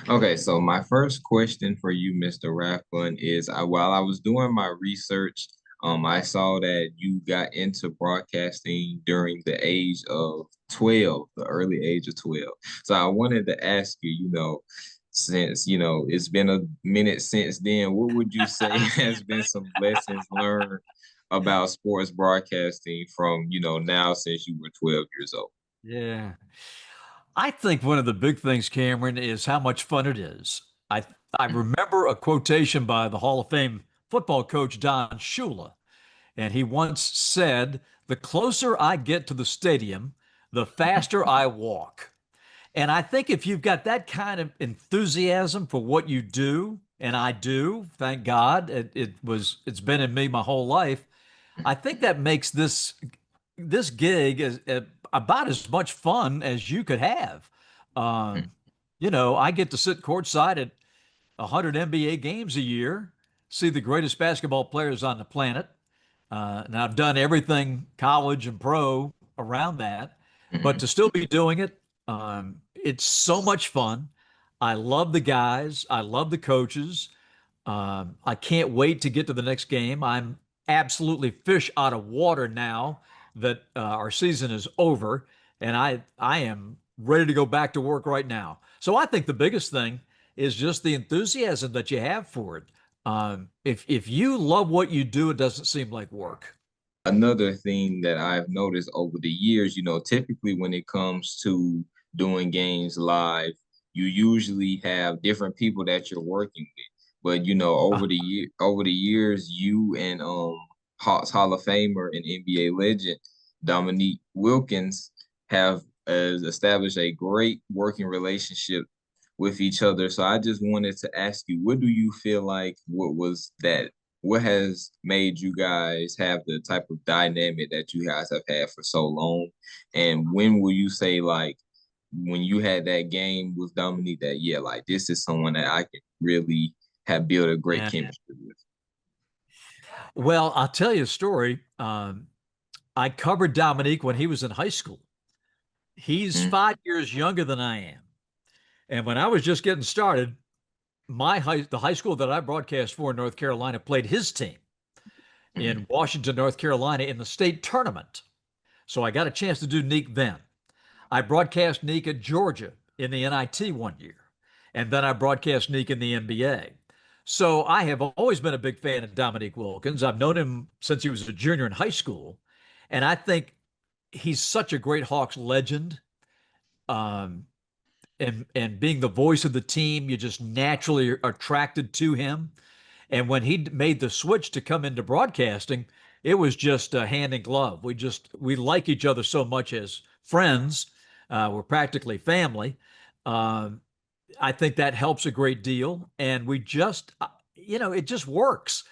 Okay, so my first question for you, Mr. Rathbun, is while I was doing my research, I saw that you got into broadcasting during the age of 12, the early age of 12. So I wanted to ask you, since, it's been a minute since then, what would you say has been some lessons learned about sports broadcasting from, now since you were 12 years old? Yeah. I think one of the big things, Cameron, is how much fun it is. I I remember a quotation by the Hall of Fame football coach Don Shula, and he once said, "The closer I get to the stadium, the faster I walk." And I think if you've got that kind of enthusiasm for what you do, and I do, thank God, it's been in me my whole life. I think that makes this gig is about as much fun as you could have. Um, I get to sit courtside at 100 NBA games a year, see the greatest basketball players on the planet. And I've done everything college and pro around that, but to still be doing it, it's so much fun. I love the guys. I love the coaches. I can't wait to get to the next game. I'm absolutely fish out of water now that our season is over, and I am ready to go back to work right now. So I think the biggest thing is just the enthusiasm that you have for it. If you love what you do, it doesn't seem like work. Another thing that I've noticed over the years, typically when it comes to doing games live, you usually have different people that you're working with. But over the years, you and Hawks Hall of Famer and NBA legend Dominique Wilkins have established a great working relationship with each other. So I just wanted to ask you, what do you feel like what has made you guys have the type of dynamic that you guys have had for so long? And when will you say, like, when you had that game with Dominique, that yeah, like this is someone that I can really have built a great Yeah. chemistry with? Well, I'll tell you a story. I covered Dominique when he was in high school. He's Mhm. 5 years younger than I am. And when I was just getting started, the high school that I broadcast for in North Carolina played his team in Mhm. Washington, North Carolina in the state tournament. So I got a chance to do Neek then. I broadcast Neek at Georgia in the NIT one year, and then I broadcast Neek in the NBA. So I have always been a big fan of Dominique Wilkins. I've known him since he was a junior in high school, and I think he's such a great Hawks legend. Um, and being the voice of the team, you just naturally are attracted to him. And when he made the switch to come into broadcasting, it was just a hand in glove. We like each other so much as friends. We're practically family. Um, I think that helps a great deal, and it just works.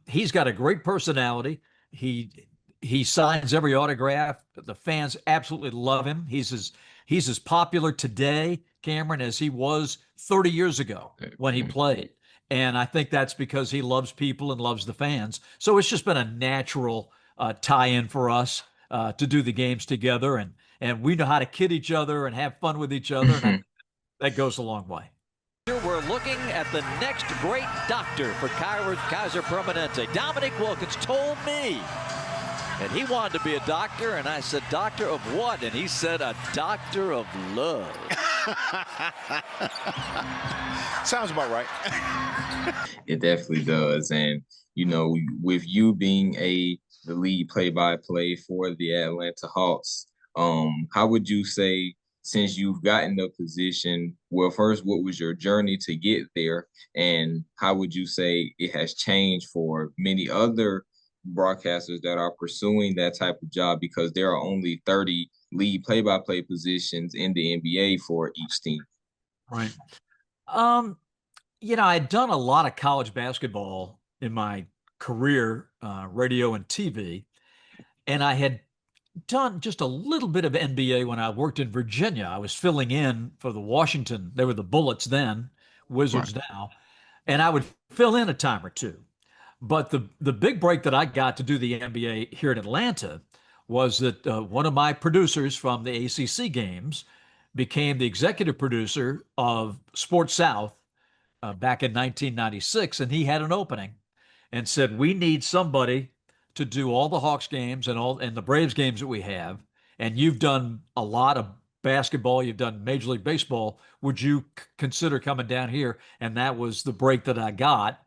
He's got a great personality. He he signs every autograph. The fans absolutely love him. He's as popular today, Cameron, as he was 30 years ago when he Mhm. played. And I think that's because he loves people and loves the fans. So it's just been a natural tie-in for us to do the games together, and we know how to kid each other and have fun with each other, and I think that goes a long way. We're looking at the next great doctor for Kaiser Permanente. Dominique Wilkins told me and he wanted to be a doctor, and I said, doctor of what? And he said, a doctor of love. Sounds about right. It definitely does. And, with you being the lead play-by-play for the Atlanta Hawks, how would you say, since you've gotten the position, well, first, what was your journey to get there? And how would you say it has changed for many other broadcasters that are pursuing that type of job, because there are only 30 lead play-by-play positions in the NBA for each team? Right. Um, I'd done a lot of college basketball in my career, radio and TV, and I had done just a little bit of NBA when I worked in Virginia. I was filling in for the Washington. They were the Bullets then, Right. Wizards now, and I would fill in a time or two. But the big break that I got to do the NBA here in Atlanta was that one of my producers from the ACC games became the executive producer of Sports South back in 1996, and he had an opening and said, "We need somebody to do all the Hawks games and the Braves games that we have. And you've done a lot of basketball. You've done Major League Baseball. Would you consider coming down here?" And that was the break that I got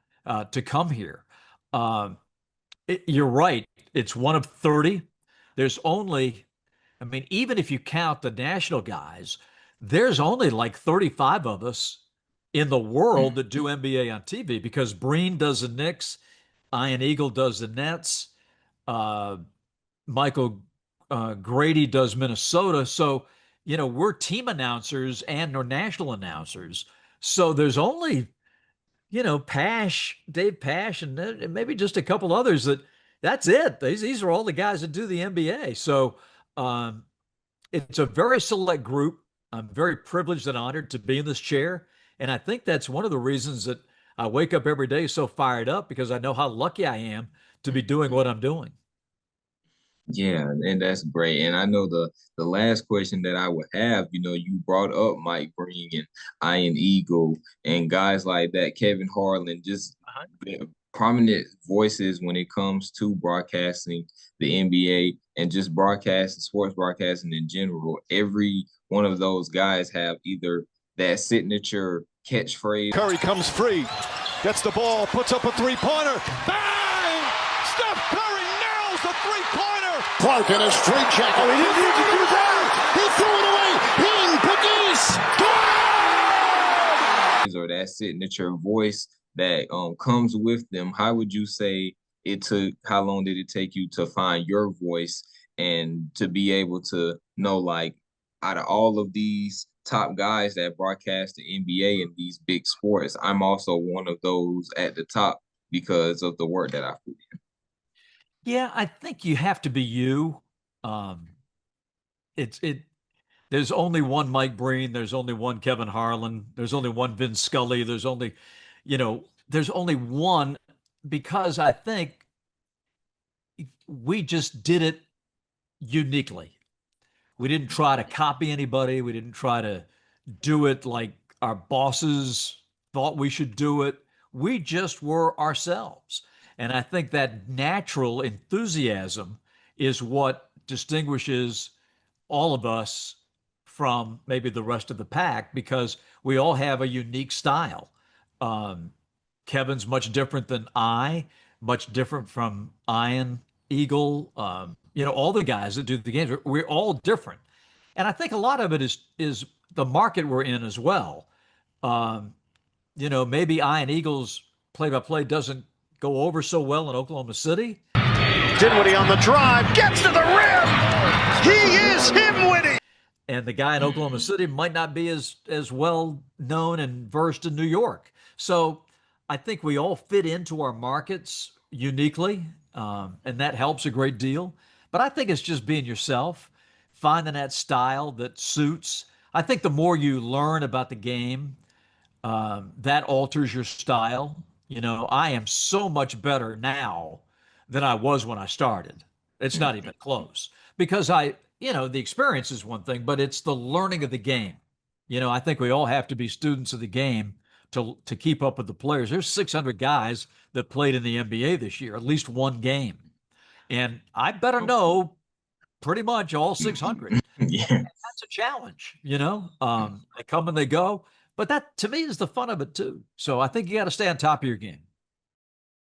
to come here. You're right. It's one of 30. There's only, I mean, even if you count the national guys, there's only like 35 of us in the world that do NBA on TV, because Breen does the Knicks, Ian Eagle does the Nets, Michael Grady does Minnesota. So, we're team announcers and we're national announcers. So there's only, Dave Pash, and maybe just a couple others that's it. These are all the guys that do the NBA. So it's a very select group. I'm very privileged and honored to be in this chair. And I think that's one of the reasons that I wake up every day so fired up, because I know how lucky I am to be doing what I'm doing. Yeah, and that's great. And I know the last question that I would have, you brought up Mike Breen and Ian Eagle and guys like that, Kevin Harlan, just prominent voices when it comes to broadcasting the NBA and just broadcasting, sports broadcasting in general. Every one of those guys have either that signature catchphrase. Curry comes free, gets the ball, puts up a three-pointer. Bang! Steph Curry nails the three-pointer. Clark in a straight check. Oh, he didn't need to do that. He threw it away. Or that signature voice that comes with them. How would you say how long did it take you to find your voice and to be able to know, like, out of all of these top guys that broadcast the NBA and these big sports, I'm also one of those at the top because of the work that I put in? Yeah, I think you have to be you. There's only one Mike Breen. There's only one Kevin Harlan. There's only one Vin Scully. There's only one, because I think we just did it uniquely. We didn't try to copy anybody. We didn't try to do it like our bosses thought we should do it. We just were ourselves. And I think that natural enthusiasm is what distinguishes all of us from maybe the rest of the pack, because we all have a unique style. Kevin's much different than much different from Ian Eagle. All the guys that do the games, we're all different. And I think a lot of it is the market we're in as well. Maybe Ian Eagle's play-by-play doesn't go over so well in Oklahoma City. Dinwiddie on the drive, gets to the rim. He is him winning. And the guy in Oklahoma City might not be as well known and versed in New York. So I think we all fit into our markets uniquely, and that helps a great deal. But I think it's just being yourself, finding that style that suits. I think the more you learn about the game, that alters your style. I am so much better now than I was when I started. It's not even close, because the experience is one thing, but it's the learning of the game. I think we all have to be students of the game to keep up with the players. There's 600 guys that played in the NBA this year, at least one game. And I better know pretty much all 600. Yeah. And that's a challenge, They come and they go. But that, to me, is the fun of it, too. So I think you got to stay on top of your game.